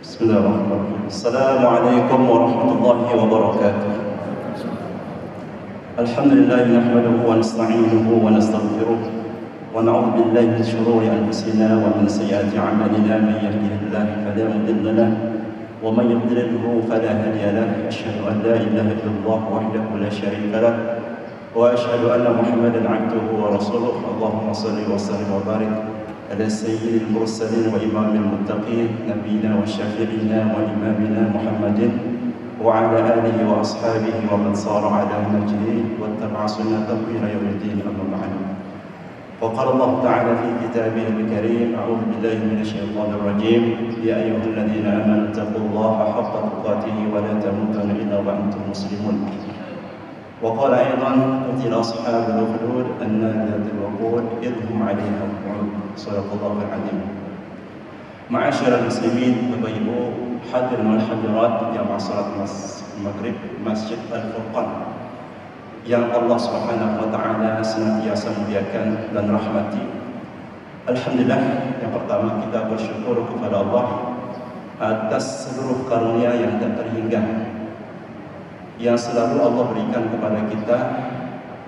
Bismillahirrahmanirrahim. Assalamualaikum warahmatullahi wabarakatuh. Alhamdulillah nahmaduhu wa nasta'inuhu wa nastaghfiruh wa na'udzu billahi min shururi anfusina wa min sayyiati a'malina man yahdihillahu fala mudilla lahu wa man yudlilhu fala hadiya lahu. Asyhadu an la ilaha illallah wahdahu la syarika lahu wa asyhadu anna Muhammadan 'abduhu wa rasuluh. Allahumma shalli wa sallim wa barik على سيد المرسلين وإمام المتقين نبينا وشفيعنا وإمامنا محمد وعلى آله وأصحابه ومن صار على نهجه واتبع سنته إلى يوم الدين أما بعد. وقال الله تعالى في كتابه الكريم: أعوذ بالله من الشيطان الرجيم يا أيها الذين آمنوا اتقوا الله حق تقاته ولا تموتن إلا وأنتم مسلمون. وقال أيضا: قتل أصحاب الأخدود النار ذات الوقود إذ هم عليها قعود. صدق الله العظيم. Ma'asyiral muslimin, Bapak Ibu hadirin wal hadirat jamaah salat maghrib Masjid Al-Furqan yang Allah Subhanahu wa taala senantiasa muliakan dan rahmati. Alhamdulillah, yang pertama kita bersyukur kepada Allah atas seluruh karunia yang tak terhingga yang selalu Allah berikan kepada kita.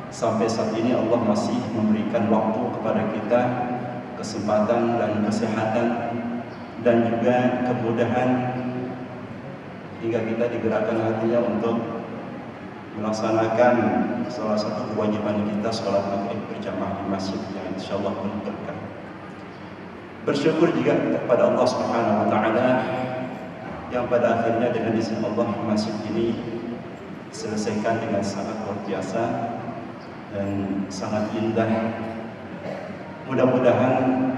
Sampai saat ini Allah masih memberikan waktu kepada kita, kesempatan dan kesehatan dan juga kemudahan hingga kita digerakkan hatinya untuk melaksanakan salah satu kewajiban kita, sholat maghrib berjamaah di masjid yang insyaallah penuh berkah. Bersyukur juga kepada Allah Subhanahu wa taala yang pada akhirnya dengan izin Allah masjid ini selesaikan dengan sangat luar biasa dan sangat indah. Mudah-mudahan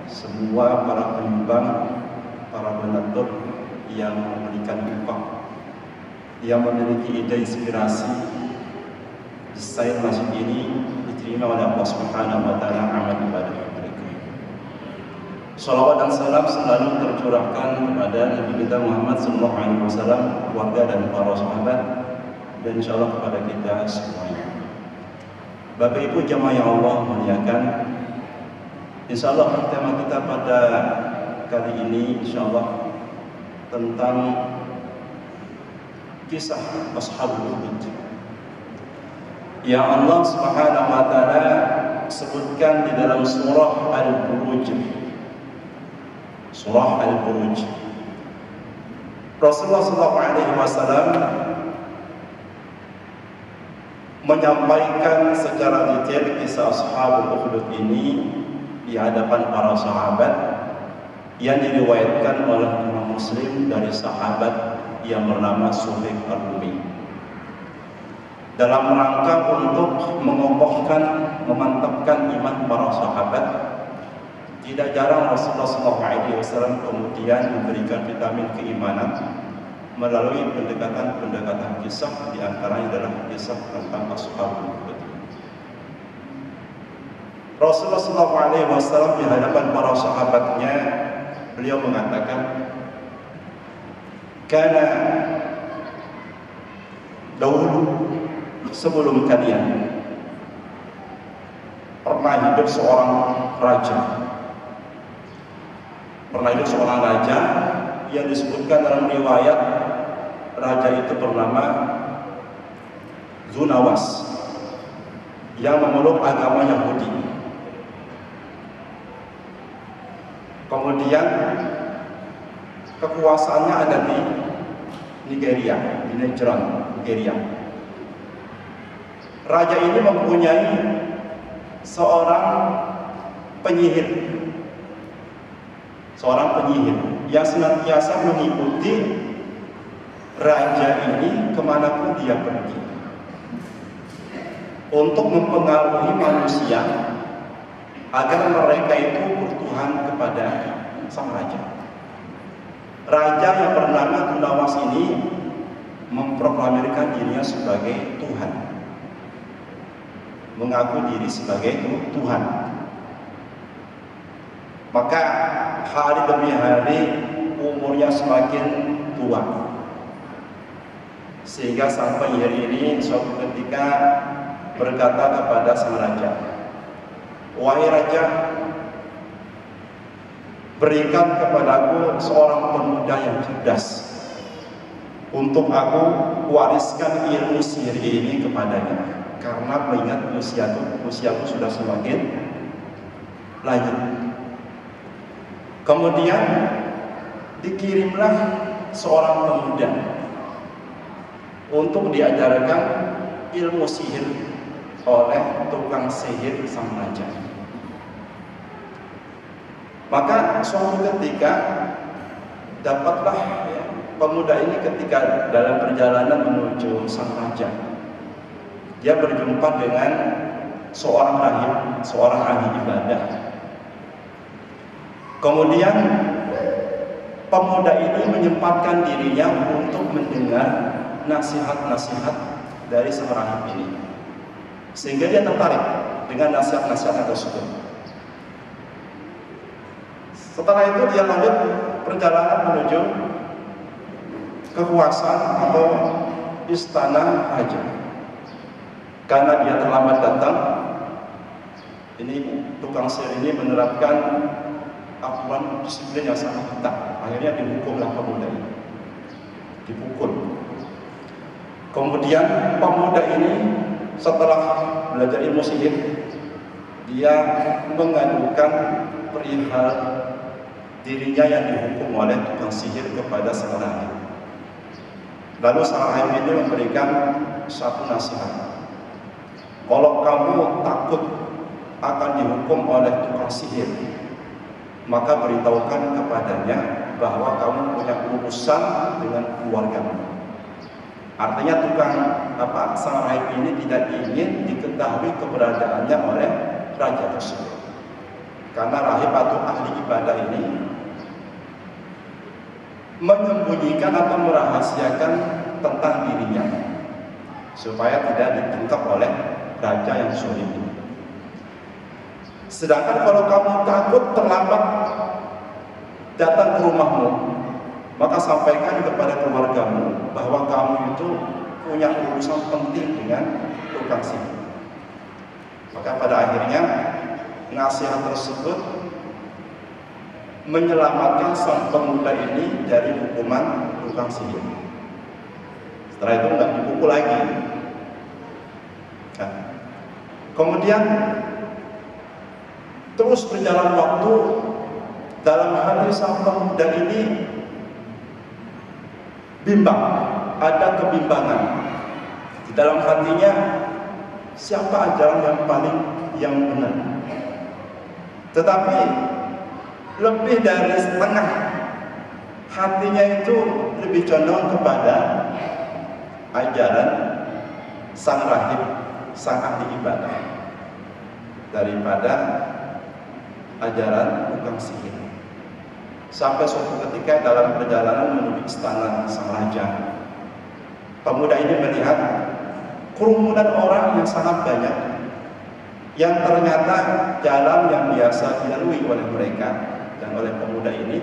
semua para penyumbang, para donatur yang memberikan infak, yang memiliki ide inspirasi desain masjid ini diterima oleh Allah Subhanahu wa taala amal ibadah mereka. Salawat dan salam selalu tercurahkan kepada Nabi kita Muhammad sallallahu alaihi wasallam, keluarga dan para sahabat, dan insyaallah kepada kita semuanya. Bapak Ibu jamaah yang Allah muliakan, insyaallah tema kita pada kali ini insyaallah tentang kisah Ashabul Ukhdud yang Allah Subhanahu wa taala sebutkan di dalam surah Al-Buruj. Surah Al-Buruj. Rasulullah sallallahu alaihi wasallam menyampaikan secara detail kisah Ashabul Ukhdud ini di hadapan para sahabat yang diriwayatkan oleh Imam Muslim dari sahabat yang bernama Suhaib Ar-Rumi, dalam rangka untuk mengokohkan, memantapkan iman para sahabat. Tidak jarang Rasulullah SAW kemudian memberikan vitamin keimanan melalui pendekatan-pendekatan kisah, di antaranya adalah kisah tentang Ashabul Ukhdud. Rasulullah SAW di hadapan para sahabatnya, beliau mengatakan, karena dahulu sebelum kalian pernah hidup seorang raja. Pernah hidup seorang raja yang disebutkan dalam riwayat raja itu bernama Zunawas yang memeluk agama Yahudi. Kemudian kekuasaannya ada di Nigeria, di Najran, Nigeria. Raja ini mempunyai seorang penyihir yang senantiasa mengikuti raja ini kemanapun dia pergi untuk mempengaruhi manusia agar mereka itu bertuhan kepada sang raja. Raja yang bernama Zunawas ini memproklamirkan dirinya sebagai Tuhan, mengaku diri sebagai Tuhan. Maka hari demi hari umurnya semakin tua, sehingga sampai hari ini suatu ketika berkata kepada sang raja, "Wahai raja, berikan kepadaku seorang pemuda yang cerdas untuk aku wariskan ilmu sihir ini kepadanya, karena mengingat usiaku sudah semakin lanjut. Kemudian dikirimlah seorang pemuda untuk diajarkan ilmu sihir oleh tukang sihir sang raja. Maka suatu ketika dapatlah pemuda ini ketika dalam perjalanan menuju sang raja, dia berjumpa dengan seorang rahib, seorang ahli ibadah. Kemudian pemuda ini menyempatkan dirinya untuk mendengar nasihat-nasihat dari sang rahib ini, sehingga dia tertarik dengan nasihat-nasihat tersebut. Setelah itu dia lanjut perjalanan menuju kekuasaan atau istana raja. Karena dia terlambat datang, ini tukang sihir ini menerapkan aturan disiplin yang sangat ketat. Akhirnya dihukumlah pemuda ini, dipukul. Kemudian pemuda ini setelah belajar ilmu sihir, dia mengadukan perihal dirinya yang dihukum oleh tukang sihir kepada sang rahib. Lalu sang rahib ini memberikan satu nasihat. Kalau kamu takut akan dihukum oleh tukang sihir, maka beritahukan kepadanya bahwa kamu punya urusan dengan keluargamu. Artinya sang rahib ini tidak ingin diketahui keberadaannya oleh raja tersebut. Karena rahib atau ahli ibadah ini menyembunyikan atau merahasiakan tentang dirinya supaya tidak ditangkap oleh raja yang zalim ini. Sedangkan kalau kamu takut terlambat datang ke rumahmu, maka sampaikan kepada keluargamu bahwa kamu itu punya urusan penting dengan tukang sihir. Maka pada akhirnya nasihat tersebut menyelamatkan sang pemuda ini dari hukuman tukang sihir. Setelah itu nggak dipukul lagi. Nah, kemudian terus berjalan waktu, dalam hati sang pemuda ini bimbang, ada kebimbangan di dalam hatinya. Siapa ajaran yang benar? Tetapi lebih dari setengah hatinya itu lebih condong kepada ajaran sang rahib, sang ahli ibadah, daripada ajaran tukang sihir. Sampai suatu ketika dalam perjalanan menuju istana sang raja, pemuda ini melihat kerumunan orang yang sangat banyak, yang ternyata jalan yang biasa dilalui oleh mereka dan oleh pemuda ini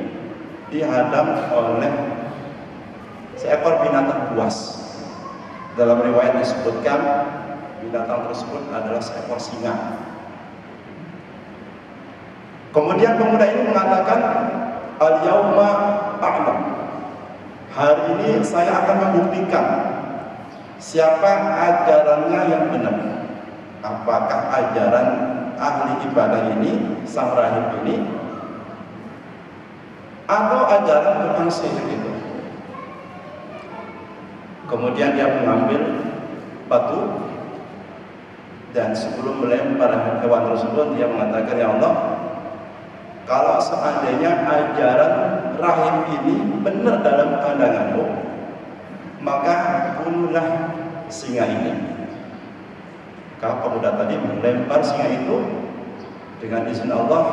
dihadang oleh seekor binatang buas. Dalam riwayat disebutkan binatang tersebut adalah seekor singa. Kemudian pemuda ini mengatakan, al-yauma a'lam, hari ini saya akan membuktikan siapa ajarannya yang benar. Apakah ajaran ahli ibadah ini, sang rahib ini, atau ajaran tukang sihir itu? Kemudian dia mengambil batu dan sebelum melempar hewan tersebut, dia mengatakan, ya Allah, kalau seandainya ajaran rahib ini benar dalam pandanganmu, maka bunuhlah singa ini. Maka pemuda tadi melempar singa itu, dengan izin Allah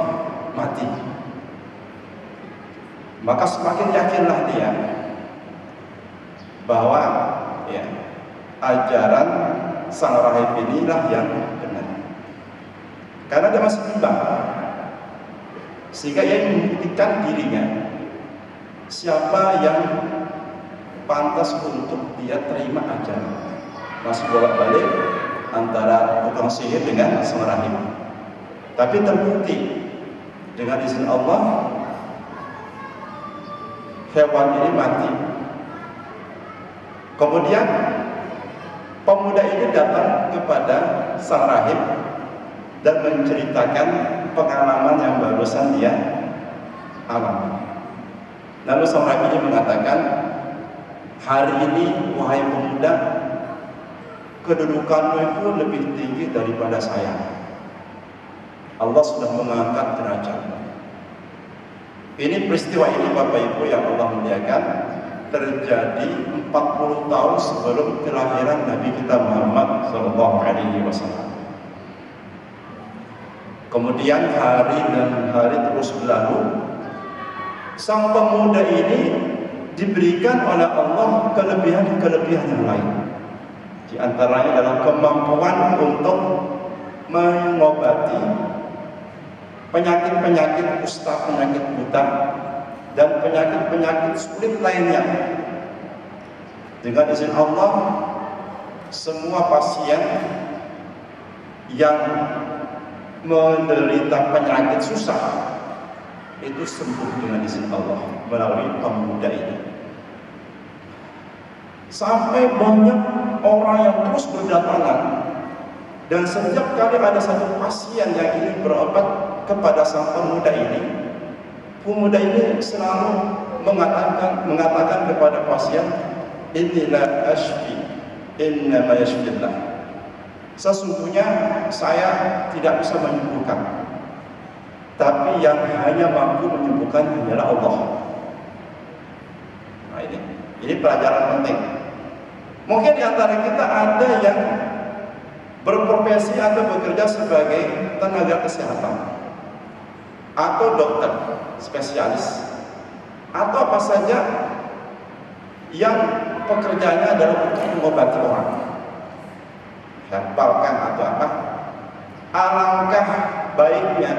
mati. Maka semakin yakinlah dia bahwa ajaran sang rahib inilah yang benar. Karena dia masih bimbang, sehingga ia membuktikan dirinya siapa yang pantas untuk dia terima ajaran. Masih bolak-balik antara tukang sihir dengan sang rahib. Tapi terbukti dengan izin Allah hewan ini mati. Kemudian pemuda ini datang kepada sang rahib dan menceritakan pengalaman yang barusan dia alami. Lalu sang rahib ini mengatakan, hari ini wahai pemuda, kedudukanmu itu lebih tinggi daripada saya. Allah sudah mengangkat derajatmu. Ini peristiwa ini Bapak Ibu yang Allah muliakan terjadi 40 tahun sebelum kelahiran Nabi kita Muhammad SAW. Kemudian hari dan hari terus berlalu. Sang pemuda ini diberikan oleh Allah kelebihan-kelebihan yang lain. Di antaranya adalah kemampuan untuk mengobati penyakit-penyakit kusta, penyakit buta, dan penyakit-penyakit sulit lainnya. Dengan izin Allah, semua pasien yang menderita penyakit susah itu sembuh dengan izin Allah melalui pemuda ini. Sampai banyak orang yang terus berdatangan, dan setiap kali ada satu pasien yang ingin berobat kepada sang pemuda ini selalu mengatakan kepada pasien, inilah ashfi, innama yashfillah. Sesungguhnya saya tidak bisa menyembuhkan, tapi yang hanya mampu menyembuhkan hanyalah Allah. Nah, ini pelajaran penting. Mungkin di antara kita ada yang berprofesi atau bekerja sebagai tenaga kesehatan atau dokter spesialis atau apa saja yang pekerjaannya adalah untuk mengobati orang, herbalkan atau apa. Alangkah baiknya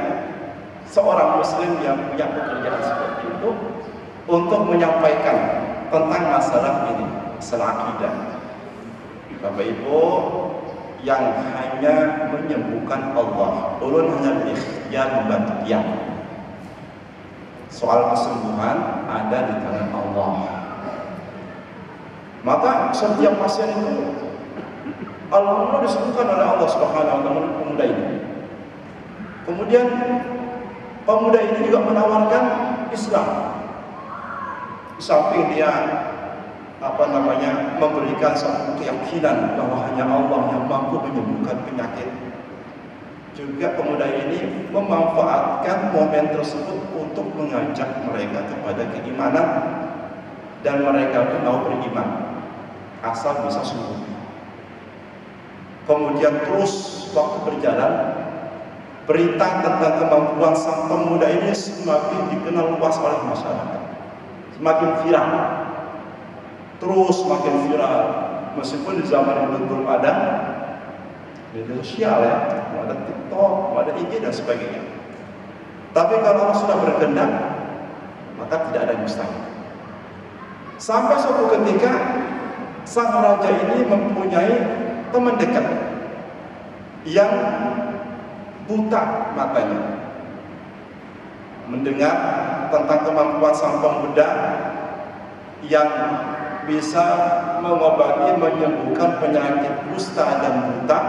seorang muslim yang punya pekerjaan seperti itu untuk menyampaikan tentang masalah ini, masalah akidah. Bapak Ibu, yang hanya menyembuhkan Allah, ulun hanya berikhtiar membantu dia. Soal kesembuhan ada di tangan Allah. Maka setiap pasien itu alhamdulillah disembuhkan oleh Allah Subhanahu wa taala pemuda ini. Kemudian pemuda ini juga menawarkan Islam. Di samping dia memberikan satu keyakinan bahwa hanya Allah yang mampu menyembuhkan penyakit, juga pemuda ini memanfaatkan momen tersebut untuk mengajak mereka kepada keimanan, dan mereka pun mau beriman asal bisa sembuh. Kemudian terus waktu berjalan, berita tentang kemampuan sang pemuda ini semakin dikenal luas oleh masyarakat, semakin viral. Terus makin viral, meskipun di zaman yang belum ada media sosial ya, ada TikTok, ada IG dan sebagainya. Tapi kalau Allah sudah berkehendak, maka tidak ada yang mustahil. Sampai suatu ketika sang raja ini mempunyai teman dekat yang buta matanya. Mendengar tentang kemampuan sang pemuda yang bisa mengobati, menyembuhkan penyakit kusta dan buta,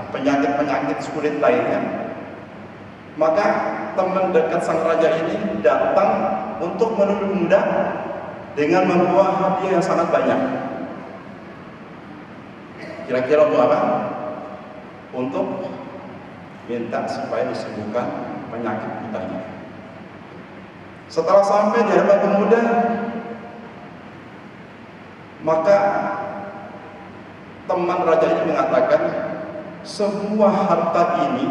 penyakit-penyakit sulit lainnya. Maka teman dekat sang raja ini datang untuk menolong pemuda dengan membawa hadiah yang sangat banyak. Kira-kira untuk apa? Untuk minta supaya disembuhkan penyakit butanya. Setelah sampai di hadapan pemuda, maka teman raja ini mengatakan, semua harta ini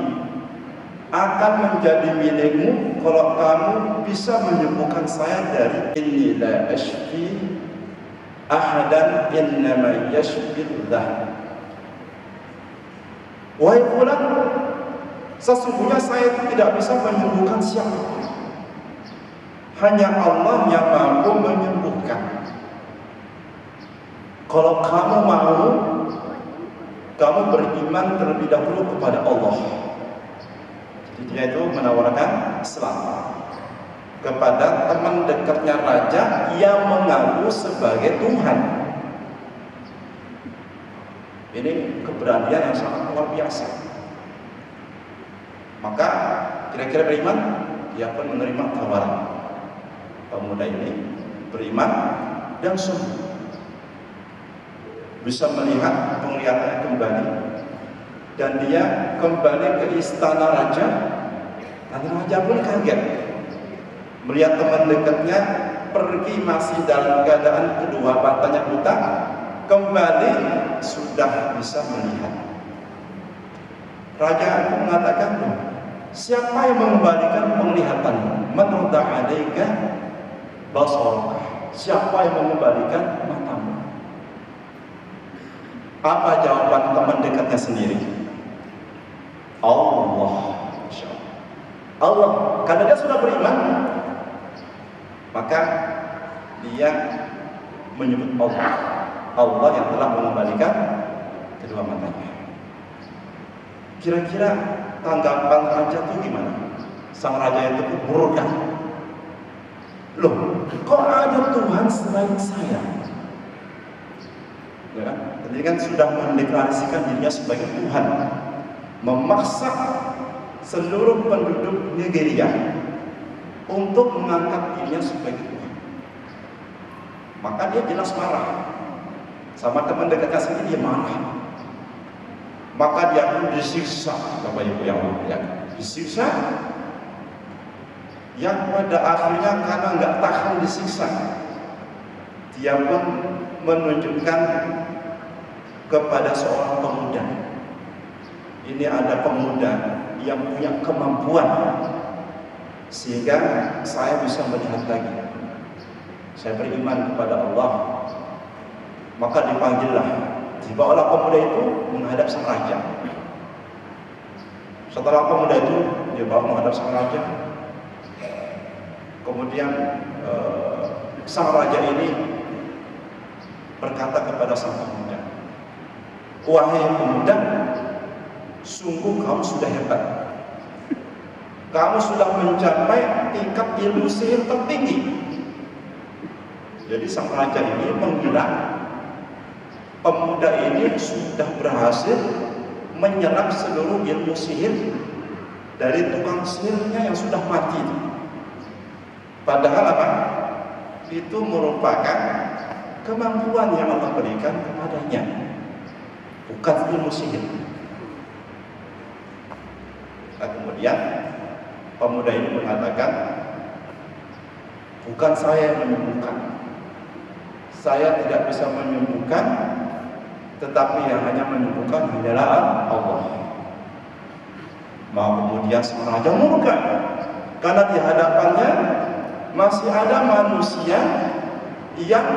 akan menjadi milikmu kalau kamu bisa menyembuhkan saya dari inni la ashfi ahadan innama yashfillah. Wahai fulan, sesungguhnya saya tidak bisa menyembuhkan siapapun, hanya Allah yang mampu menyembuhkan. Kalau kamu mau, kamu beriman terlebih dahulu kepada Allah. Jadi dia itu menawarkan Islam. kepada teman dekatnya raja yang mengaku sebagai Tuhan. Ini keberanian yang sangat luar biasa. Maka kira-kira beriman, dia pun menerima tawaran. Pemuda ini beriman dan sungguh bisa melihat penglihatannya kembali, dan dia kembali ke istana raja. Dan raja pun kaget melihat teman dekatnya pergi masih dalam keadaan kedua matanya buta, kembali sudah bisa melihat. Raja pun mengatakan, siapa yang mengembalikan penglihatanmu? Man radda 'alaika basaraka. Siapa yang mengembalikan matamu? Apa jawaban teman dekatnya sendiri? Allah. Allah, karena dia sudah beriman, maka dia menyebut Allah. Allah yang telah mengembalikan kedua matanya. Kira-kira tanggapan raja itu gimana? Sang raja itu murka. Loh, kok ada Tuhan selain saya? Ya, tadi kan sudah mendeklarasikan dirinya sebagai Tuhan, memaksa seluruh penduduk Nigeria untuk mengangkat dirinya sebagai Tuhan. Maka dia jelas marah. Sama teman dekatnya sendiri dia marah. Maka dia pun disiksa, Bapak Ibu yang mulia, disiksa, yang pada akhirnya karena nggak tahan disiksa, dia pun menunjukkan kepada seorang pemuda. Ini ada pemuda yang punya kemampuan sehingga saya bisa melihat lagi. Saya beriman kepada Allah. Maka dipanggillah, dibawalah pemuda itu menghadap sang raja. Setelah pemuda itu dibawa menghadap sang raja, kemudian sang raja ini berkata kepada sang pemuda, wahai pemuda, sungguh kamu sudah hebat. Kamu sudah mencapai tingkat ilmu sihir tertinggi. Jadi sang raja ini mengira pemuda ini sudah berhasil menyerap seluruh ilmu sihir dari tukang sihirnya yang sudah mati. Padahal apa? Itu merupakan kemampuan yang Allah berikan kepadanya, bukan ilmu sihir. Nah, kemudian pemuda ini mengatakan, bukan saya yang menyembuhkan, saya tidak bisa menyembuhkan, tetapi yang hanya menyembuhkan hanyalah Allah. Maka kemudian sang raja murka, karena di hadapannya masih ada manusia yang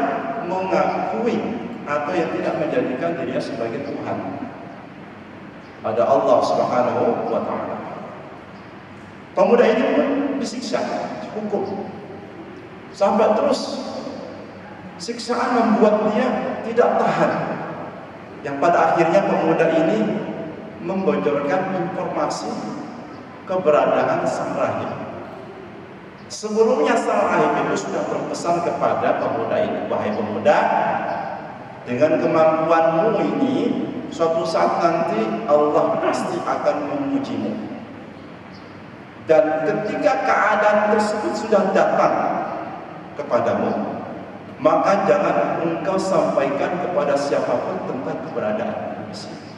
mengakui atau yang tidak menjadikan dirinya sebagai Tuhan. Ada Allah Subhanahu wa ta'ala. Pemuda ini pun disiksa, dihukum, sampai terus siksaan membuat dia tidak tahan. Yang pada akhirnya pemuda ini membocorkan informasi keberadaan sang rahib. Sebelumnya sang rahib itu sudah berpesan kepada pemuda ini, wahai pemuda, dengan kemampuanmu ini, suatu saat nanti Allah pasti akan mengujimu. Dan ketika keadaan tersebut sudah datang kepadamu, maka jangan engkau sampaikan kepada siapapun tentang keberadaan di sini.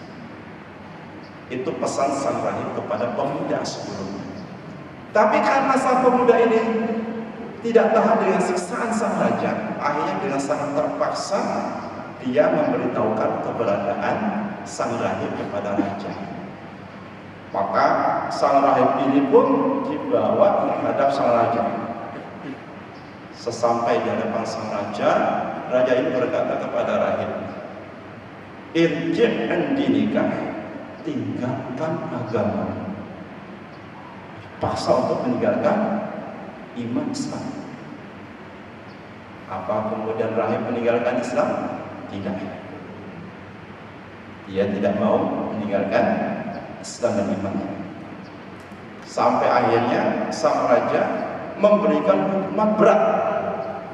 Itu pesan sang rahib kepada pemuda sebelumnya. Tapi karena sang pemuda ini tidak tahan dengan siksaan sang raja, akhirnya dengan sangat terpaksa dia memberitahukan keberadaan sang rahib kepada raja. Maka sang rahib ini pun dibawa menghadap sang raja. Sesampai di hadapan sang raja, raja ini berkata kepada rahib, irji' an dinika, tinggalkan agama. Paksa untuk meninggalkan iman Islam. Apa kemudian rahib meninggalkan Islam? Tidak. Dia tidak mau meninggalkan Islam dan imannya. Sampai akhirnya sang raja memberikan hukuman berat,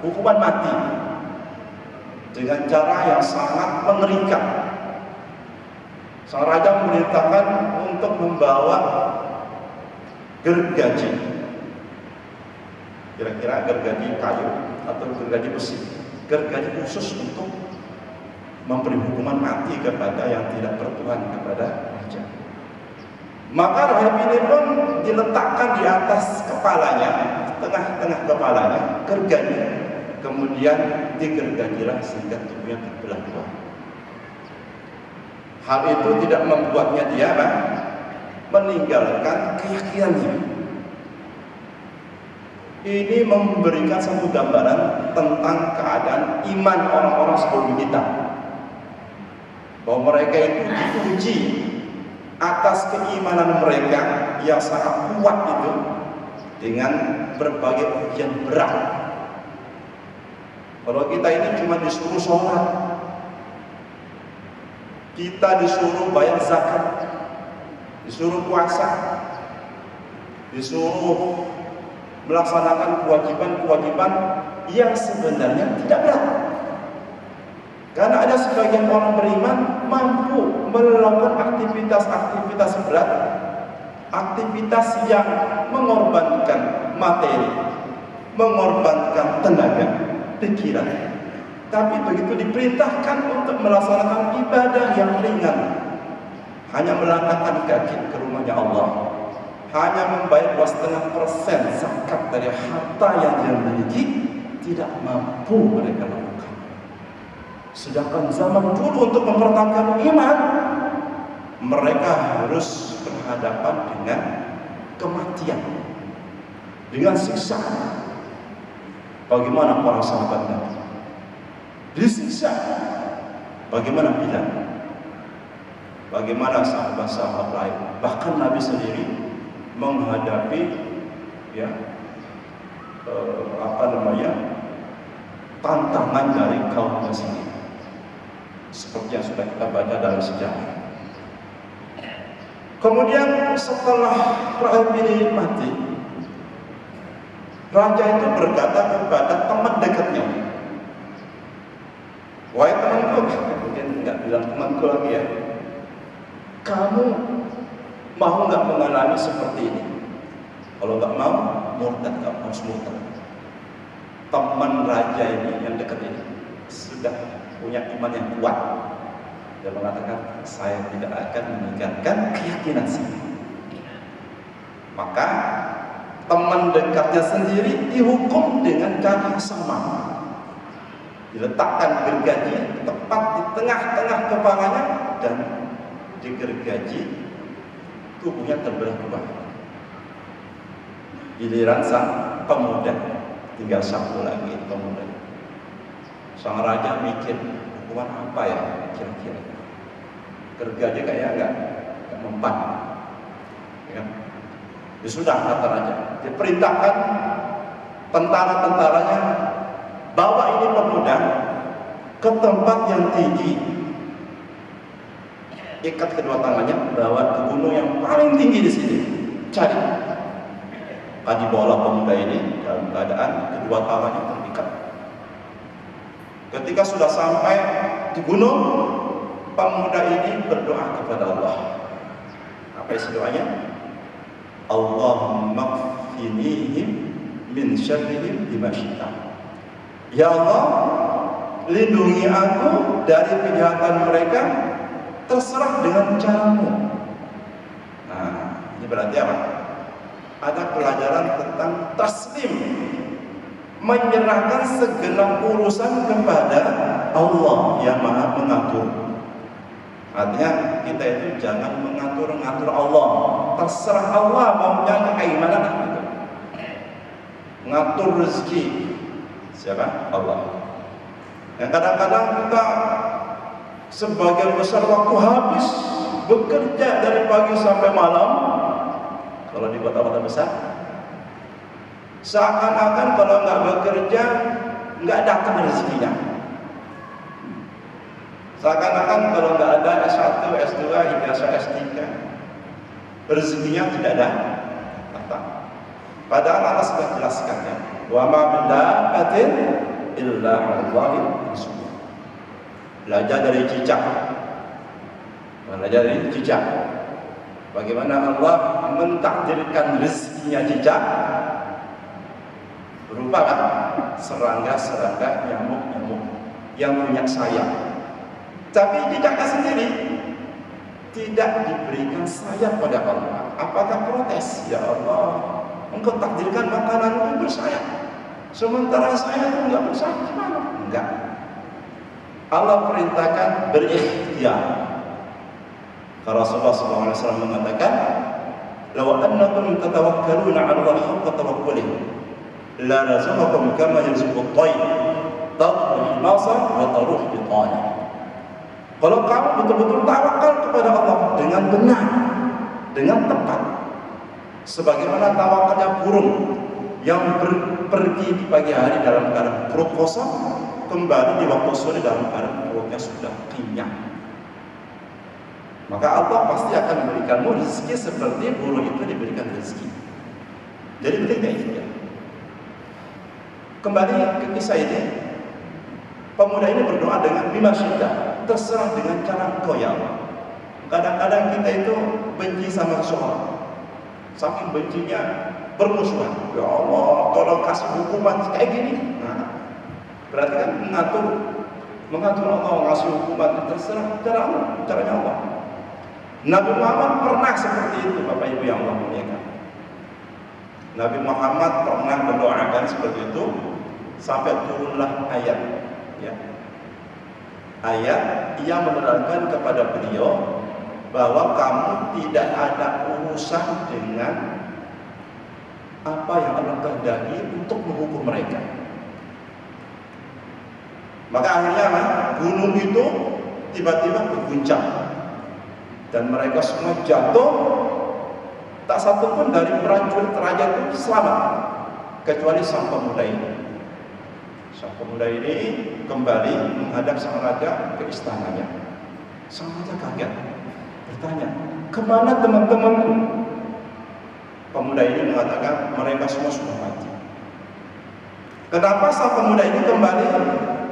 hukuman mati, dengan cara yang sangat mengerikan. Sang raja memerintahkan untuk membawa gergaji, kira-kira gergaji kayu atau gergaji besi, gergaji khusus untuk memberi hukuman mati kepada yang tidak bertuhan kepada raja. Maka rahib ini pun diletakkan di atas kepalanya, tengah-tengah kepalanya, gergaji. Kemudian digergajilah sehingga tubuhnya terbelah dua. Hal itu tidak membuatnya dia meninggalkan keyakinannya. Ini memberikan satu gambaran tentang keadaan iman orang-orang sebelum kita, bahwa mereka itu diuji atas keimanan mereka yang sangat kuat itu dengan berbagai ujian berat. Kalau kita ini cuma disuruh sholat, kita disuruh bayar zakat, disuruh puasa, disuruh melaksanakan kewajiban-kewajiban yang sebenarnya tidak berat. Karena ada sebagian orang beriman mampu melakukan aktivitas-aktivitas berat, aktivitas yang mengorbankan materi, mengorbankan tenaga, pikiran. Tapi begitu diperintahkan untuk melaksanakan ibadah yang ringan, hanya melangkahkan kaki ke rumahnya Allah, hanya membayar 2,5% zakat dari harta yang dia miliki, tidak mampu mereka lakukan. Sedangkan zaman dulu untuk mempertahankan iman, mereka harus berhadapan dengan kematian, dengan siksaan. Bagaimana para sahabat Nabi disiksa? Bagaimana Bilal? Bagaimana sahabat-sahabat lain? Bahkan Nabi sendiri menghadapi tantangan dari kaum muslimin, seperti yang sudah kita baca dalam sejarah. Kemudian setelah rahib ini mati, raja itu berkata kepada teman dekatnya, wahai temanku, mungkin nggak bilang temanku lagi ya, kamu mau nggak mengalami seperti ini? Kalau nggak mau, murtad, kamu harus murtad. Teman raja ini yang dekat ini sudah punya iman yang kuat. Dia mengatakan, saya tidak akan meninggalkan keyakinan saya. Maka teman dekatnya sendiri dihukum dengan cara yang sama. Diletakkan gergaji tepat di tengah-tengah kepalanya dan digergaji, tubuhnya terbelah dua. Giliran sang pemuda, tinggal satu lagi pemuda. Sang raja mikir, hukuman apa ya kira-kira? Gergaji kayaknya enggak mempan. Ya. Ya sudah, kata raja, diperintahkan tentara-tentaranya bawa ini pemuda ke tempat yang tinggi, ikat kedua tangannya, bawa ke gunung yang paling tinggi di sini, cari. Tadi bawa pemuda ini dalam keadaan kedua tangannya terikat. Ketika sudah sampai di gunung, pemuda ini berdoa kepada Allah. Apa isi doanya? Allahumma kfinihim min syarrihim bima syi'ta. Ya Allah, lindungi aku dari kejahatan mereka, terserah dengan caramu. Nah, ini berarti apa? Ada pelajaran tentang taslim, menyerahkan segenap urusan kepada Allah yang Maha Mengatur. Artinya kita itu jangan mengatur-ngatur Allah, terserah Allah maunya kayak gimana gitu. Ngatur rezeki siapa? Allah. Yang kadang-kadang kita sebagian besar waktu habis bekerja dari pagi sampai malam. Kalau di kota-kota besar, seakan-akan kalau nggak bekerja nggak datang rezekinya. Seakan-akan kalau nggak ada S1, S2, ijazah S3, rezekinya tidak ada datang. Padahal Allah sudah jelaskannya. Wa ma min dabbatin illa 'alallahi rizquha. Belajar dari cicak. Belajar dari cicak. Bagaimana Allah mentakdirkan rezekinya cicak berupa serangga-serangga, nyamuk-nyamuk yang punya sayap. Tapi cicaknya sendiri tidak diberikan sayap pada Allah. Apakah protes? Ya Allah, Engkau takdirkan makanan itu bersayap, sementara saya itu enggak bersayap. Gimana? Enggak. Allah perintahkan berikhtiar. Karena Rasulullah SAW mengatakan, "Law annakum tatawakkaluna 'ala Allah haqqa tawakkuli, la razaqakum kama yarzuqu at-tayr, tadru himasan wa taruh bitana." Kalau kamu betul-betul tawakal kepada Allah dengan benar, dengan tepat, sebagaimana tawakalnya burung yang pergi di pagi hari dalam keadaan perut kosong, kembali di waktu sore dalam keadaan perutnya sudah kenyang, maka Allah pasti akan memberikanmu rezeki seperti burung itu diberikan rezeki. Jadi penting ya. Kembali ke kisah ini, pemuda ini berdoa dengan bima syi'ta, terserah dengan cara engkau ya Allah. Kadang-kadang kita itu benci sama seseorang, saking bencinya bermusuhan. Ya Allah, tolong kasih hukuman kayak gini. Nah, berarti kan mengatur Allah ngasih hukuman, terserah caranya Allah. Nabi Muhammad pernah seperti itu, Bapak Ibu yang Allah muliakan. Nabi Muhammad pernah mendoakan seperti itu sampai turunlah ayat, ya. Ayat yang menerangkan kepada beliau bahwa kamu tidak ada urusan dengan apa yang Allah kehendaki untuk menghukum mereka. Maka akhirnya gunung itu tiba-tiba berguncang dan mereka semua jatuh. Tak satu pun dari prajurit raja itu selamat kecuali sang pemuda ini. Sang pemuda ini kembali menghadap sang raja ke istananya. Sang raja kaget, bertanya, "Kemana teman-temanku?" Pemuda ini mengatakan, "Mereka semua sudah mati." Kenapa sang pemuda ini kembali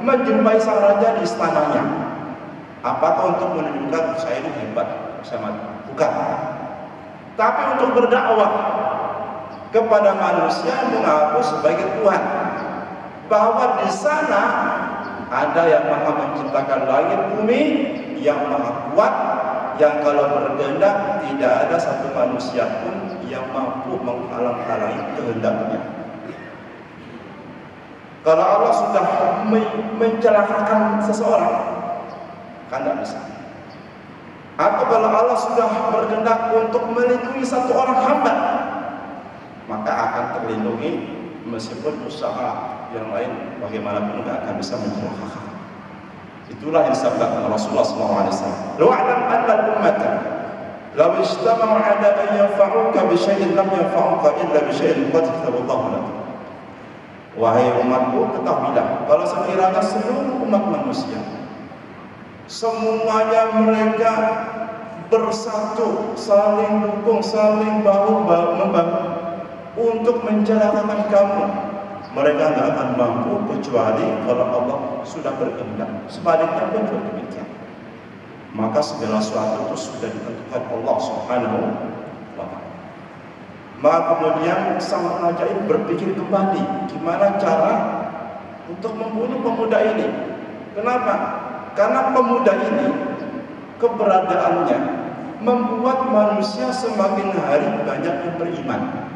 menjumpai sang raja di istananya? Apakah untuk menunjukkan saya ini hebat, saya mati? Bukan. Tapi untuk berdakwah kepada manusia mengaku sebagai Tuhan, bahwa di sana ada yang maha menciptakan langit bumi, yang maha kuat, yang kalau berkehendak tidak ada satu manusia pun yang mampu menghalang-halangi kehendaknya. Kalau Allah sudah mencelakakan seseorang, kan tidak bisa. Atau kalau Allah sudah berkehendak untuk melindungi satu orang hamba, maka akan terlindungi meskipun usaha yang lain bagaimanapun tidak akan bisa mencelakakan. Itulah yang disabdakan Rasulullah SAW. Wa'lam anna al-ummata law ijtama'u 'ala an yanfa'uka bi syai'in lam yanfa'uka illa bi syai'in qad kataballahu lak. Wahai umatku, ketahuilah kalau sekiranya seluruh umat manusia semuanya mereka bersatu, saling dukung, saling bahu-membahu untuk mencelakakan kamu, mereka tidak akan mampu kecuali kalau Allah sudah berkehendak. Sebaliknya pun juga demikian. Maka segala sesuatu itu sudah ditentukan Allah Subhanahu wa ta'ala. Maka kemudian sang raja ini berpikir kembali gimana cara untuk membunuh pemuda ini. Kenapa? Karena pemuda ini keberadaannya membuat manusia semakin hari banyak yang beriman,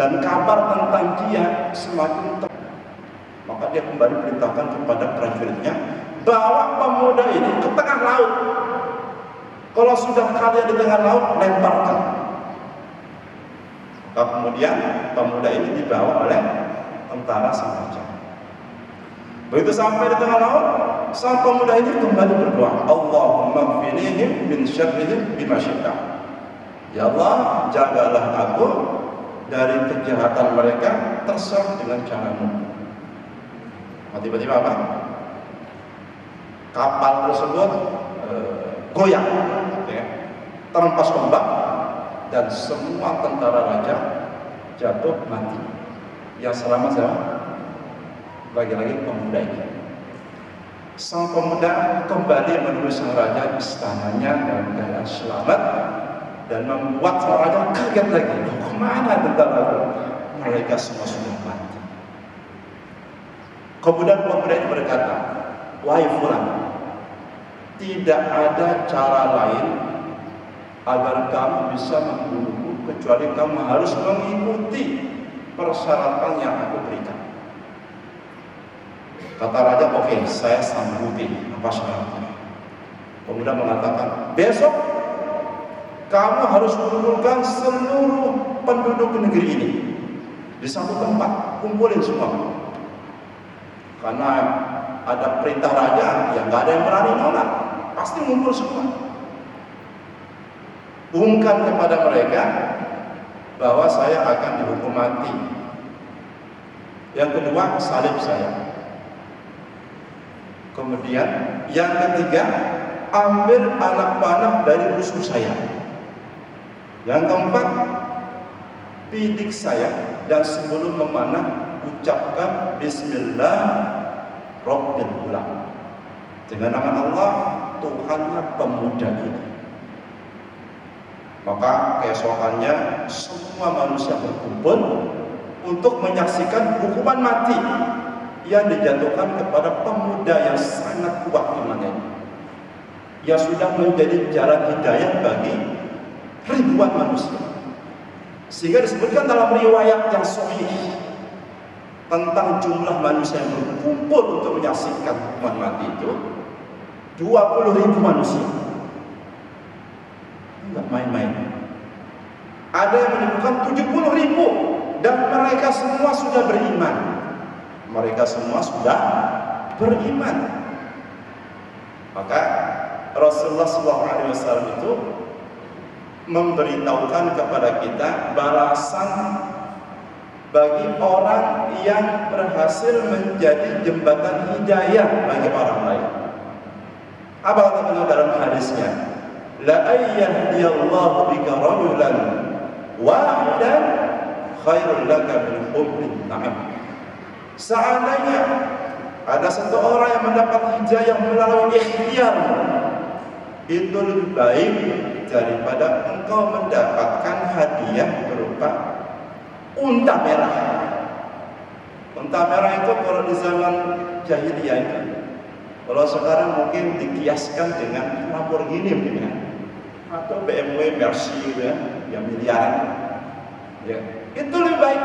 dan kabar tentang dia semakin maka dia kembali perintahkan kepada prajuritnya, bawa pemuda ini ke tengah laut. Kalau sudah kalian di tengah laut, lemparkan. Kemudian pemuda ini dibawa oleh tentara sang raja. Begitu sampai di tengah laut, sang pemuda ini kembali berdoa, Allahumma finihim min syarrihim bima syi'ta. Ya Allah, jagalah aku dari kejahatan mereka, terserah dengan caramu. Tiba-tiba apa? Kapal tersebut goyang, ya, terhempas ombak, dan semua tentara raja jatuh mati. Yang selamat siapa? Lagi-lagi pemuda ini. Sang pemuda kembali menuju sang raja istananya dalam keadaan selamat dan membuat sang raja kaget lagi. Kemana tentara? Mereka semua sudah mati. Kemudian pemuda ini berkata, wahai fulan, tidak ada cara lain agar kamu bisa membunuhku kecuali kamu harus mengikuti persyaratan yang aku berikan. Kata raja, oke, saya sanggupi. Apa syaratnya? Pemuda mengatakan, besok kamu harus kumpulkan seluruh penduduk negeri ini di satu tempat, kumpulin semua. Karena ada perintah raja, ya nggak ada yang berani nolak, pasti ngumpul semua. Umumkan kepada mereka bahwa saya akan dihukum mati. Yang kedua, salib saya. Kemudian yang ketiga, ambil anak panah dari musuh saya. Yang keempat, bidik saya, dan sebelum memanah ucapkan Bismillah Rabbil Ghulam, dengan nama Allah Tuhannya pemuda ini. Maka keesokannya semua manusia berkumpul untuk menyaksikan hukuman mati yang dijatuhkan kepada pemuda yang sangat kuat imannya, yang sudah menjadi jalan hidayah bagi ribuan manusia. Sehingga disebutkan dalam riwayat yang sahih tentang jumlah manusia yang berkumpul untuk menyaksikan hukuman mati itu 20.000 manusia. Enggak main-main. Ada yang menyebutkan 70.000, dan mereka semua sudah beriman. Mereka semua sudah beriman. Maka Rasulullah SAW itu memberitahukan kepada kita balasan bagi orang yang berhasil menjadi jembatan hidayah bagi orang lain. Apa kata beliau dalam hadisnya? La ayyahdiyallahu bika rajulan wahidan khairul laka min humrin na'am. Seandainya ada satu orang yang mendapat hidayah melalui ikhtiarmu, itu lebih baik daripada engkau mendapatkan hadiah berupa unta merah. Unta merah itu kalau di zaman jahiliyah itu, kalau sekarang mungkin dikiaskan dengan Lamborghini mungkin ya, atau BMW Mercy gitu ya, yang miliaran. Ya, itu lebih baik.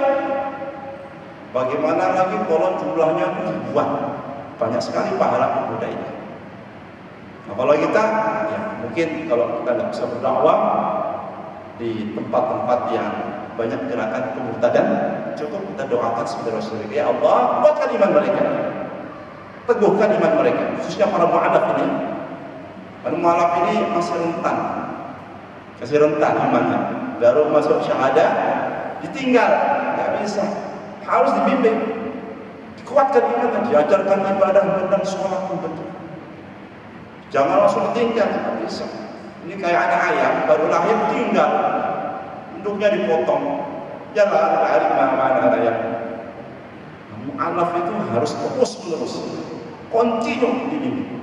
Bagaimana lagi kalau jumlahnya ribuan, banyak sekali pahala pemuda ini. Nah, kalau kita, ya mungkin kalau kita nggak bisa berdakwah di tempat-tempat yang banyak gerakan kemurtadan, cukup kita doakan sebagai Rasulullah, ya Allah, kuatkan iman mereka, teguhkan iman mereka, khususnya para mu'alaf ini. Para mu'alaf ini masih rentan imannya, baru masuk syahadah, ditinggal, nggak bisa. Harus dibimbing, dikuatkan imannya, diajarkan ibadah benar, sholat pun betul. Jangan langsung tinggal, tidak bisa. Ini kayak anak ayam baru lahir tinggal, induknya dipotong, jalan lari kemana-mana ayam. Mu'alaf itu harus terus menerus, kontinu dibimbing.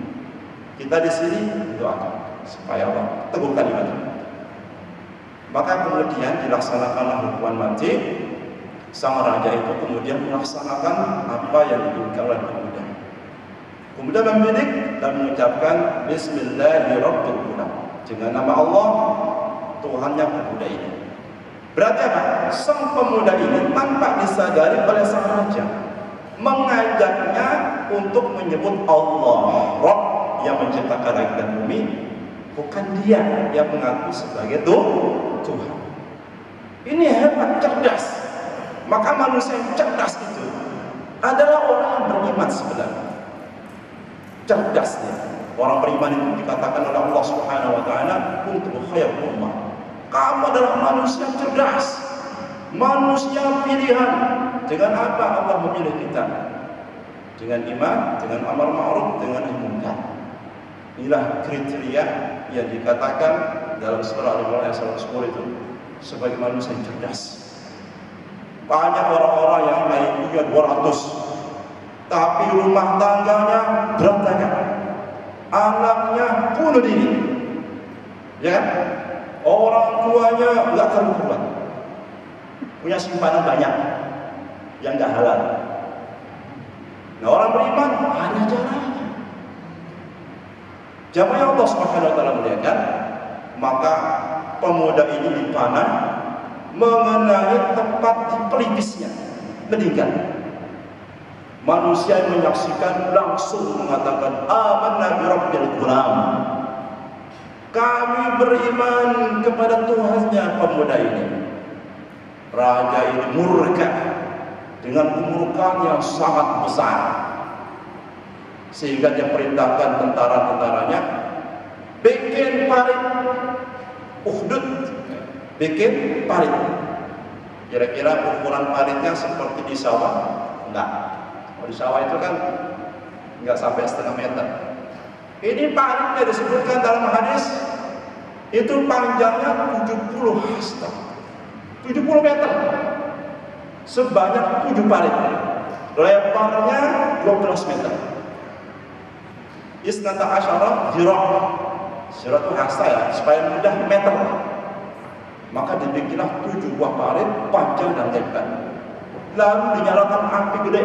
Kita di sini doakan supaya Allah teguhkan imannya. Maka kemudian dilaksanakanlah hukuman mati. Sang raja itu kemudian melaksanakan apa yang diinginkan oleh pemuda. Kemudian membidik dan mengucapkan Bismillahirrahmanirrahim, dengan nama Allah Tuhannya pemuda ini. Berarti apa? Sang pemuda ini tanpa disadari oleh sang raja mengajaknya untuk menyebut Allah Rabb yang menciptakan langit dan bumi, bukan dia yang mengaku sebagai Tuhan. Ini hebat, cerdas. Maka manusia yang cerdas itu adalah orang yang beriman sebenarnya. Cerdasnya orang beriman itu dikatakan oleh Allah Subhanahu wa taala, kuntum khairal ummah. Kamu adalah manusia cerdas, manusia pilihan. Dengan apa Allah memilih kita? Dengan iman, dengan amar ma'ruf, dengan nahi munkar. Inilah kriteria yang dikatakan dalam surah Al-Imran ayat 110 itu sebagai manusia yang cerdas. Banyak orang-orang yang IQ-nya 200, tapi rumah tangganya berantakan. Anaknya bunuh diri, ya kan? Orang tuanya nggak karu-karuan, punya simpanan banyak yang nggak halal. Nah, orang beriman ada caranya. Jamaah Allah Subhanahu wa taala muliakan, maka pemuda ini dipanah mengenai tempat di pelipisnya, meninggal. Manusia yang menyaksikan langsung mengatakan amanna bi rabbil ghulam. Kami beriman kepada Tuhannya pemuda ini. Raja ini murka dengan kemurkaan yang sangat besar, sehingga dia perintahkan tentara-tentaranya bikin parit Uhdud, bikin parit. Kira-kira ukuran paritnya seperti di sawah? Enggak. Kalau di sawah itu kan enggak sampai setengah meter. Ini paritnya disebutkan dalam hadis itu panjangnya 70 hasta, 70 meter, sebanyak 7 parit, lebarnya 12 meter. Isnata asyara zirah, zirah itu hasta ya, supaya mudah meter. Maka dibikinlah 7 buah parit panjang dan lebar. Lalu dinyalakan api gede,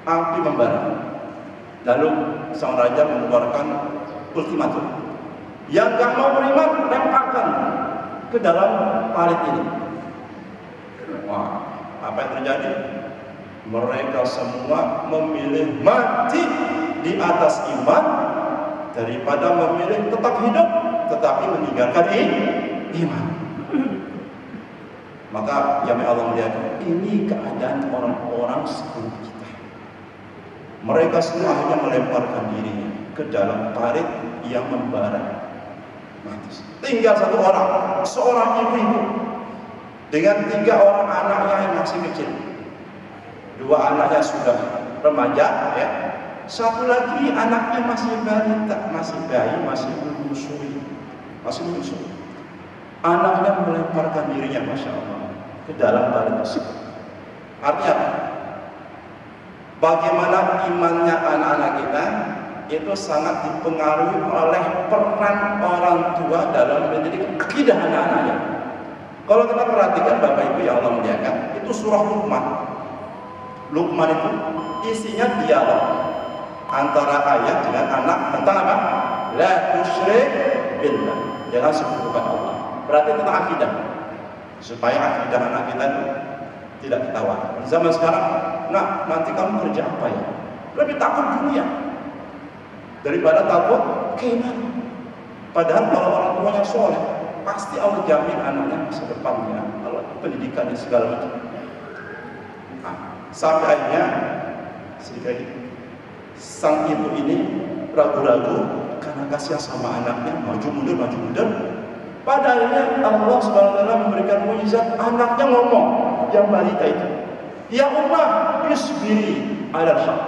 api membara. Lalu sang raja mengeluarkan ultimatum, yang gak mau beriman lemparkan ke dalam parit ini. Wah, apa yang terjadi? Mereka semua memilih mati di atas iman daripada memilih tetap hidup tetapi meninggalkan iman. Maka ya Allah melihat ini keadaan orang-orang sebelum kita. Mereka semua hanya melemparkan dirinya ke dalam parit yang membara. Mati. Tinggal satu orang, seorang ibu-ibu dengan 3 orang anaknya yang masih kecil. 2 anaknya sudah remaja, ya. Satu lagi anaknya masih balita, masih bayi, masih menyusui, Anaknya melemparkan dirinya, masya Allah, ke dalam parit tersebut. Artinya apa? Bagaimana imannya anak-anak kita itu sangat dipengaruhi oleh peran orang tua dalam mendidik akidah anak-anaknya. Kalau kita perhatikan Bapak Ibu yang Allah muliakan, itu surah Luqman. Luqman itu isinya dialog antara ayah dengan anak tentang apa? La tusyrik billah, jangan sekutukan Allah. Berarti tentang akidah, supaya akidah anak kita itu tidak ketahuan. Zaman sekarang, nah nanti kamu kerja apa ya? Lebih takut dunia daripada takut keimanan. Padahal kalau orang tuanya soleh, pasti Allah jamin anaknya masa depannya, kalau pendidikannya segala macam. Nah, sampai akhirnya sedikit sang ibu ini ragu-ragu karena kasihan sama anaknya, maju mundur. Pada akhirnya Allah SWT memberikan mukjizat, anaknya ngomong, yang balita itu, ya ummah isbiri alal haq,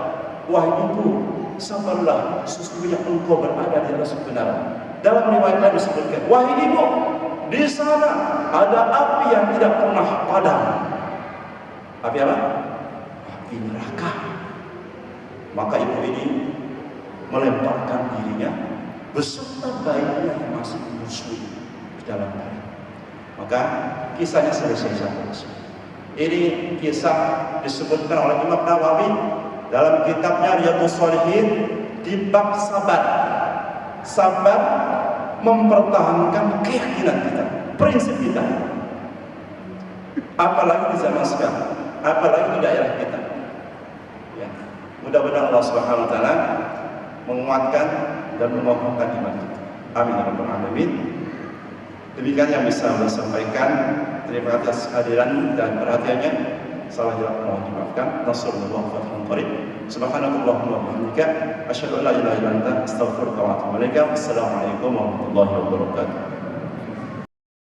wahai ibu sabarlah, sesungguhnya engkau berada di atas kebenaran. Dalam riwayat lain disebutkan, wahai ibu, di sana ada api yang tidak pernah padam. Api apa? Api neraka. Maka ibu ini melemparkan dirinya beserta bayinya yang masih menyusui di dalam parit. Maka kisahnya selesai sampai di sini. Ini kisah disebutkan oleh Imam Nawawi dalam kitabnya Riyadhus Shalihin di bab sabar. Sabar mempertahankan keyakinan kita, prinsip kita. Apalagi di zaman sekarang, apalagi di daerah kita. Ya. Mudah-mudahan Allah Subhanahu wa taala menguatkan dan mengokohkan iman kita. Amin ya rabbal alamin. Demikian yang bisa saya sampaikan. Terima kasih atas kehadiran dan perhatiannya. Salah hilaf mohon dimaafkan. Nasrullah wa fathun qarib. Subhanakallahumma wa bihamdika asyhadu an la ilaha illa anta astaghfiruka wa atubu ilaik. Assalamualaikum warahmatullahi wabarakatuh.